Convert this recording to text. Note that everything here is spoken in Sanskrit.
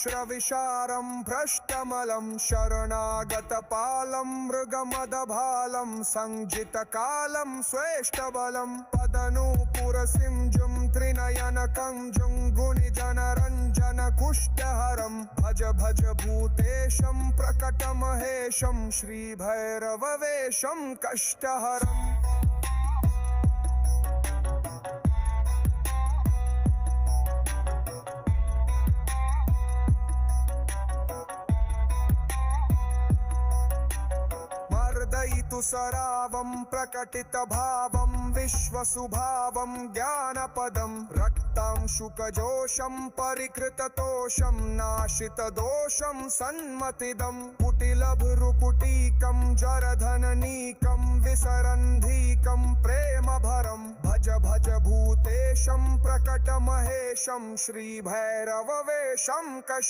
श्रविशारं भ्रष्टमलं शरणागतपालं मृगमदभालं संजितकालं स्वेष्टबलं पदनूपुरसिंजुं त्रिनयनकञ्जुं गुणिजनरञ्जनकुष्ठहरं भज भज भूतेशं प्रकटमहेशं श्रीभैरववेशं कष्टहरम् मर्दयितु सरावं प्रकटितभावं विश्वसुभावं ज्ञानपदं रक्तांशुकजोषं परिकृततोषं नाशितदोषं सन्मतिदं कुटिलभुरुकुटीकं जरधननीकं विसरन्धीकं प्रेमभरं भज भज भूतेशं प्रकटमहेशं श्रीभैरववेशं कष्ट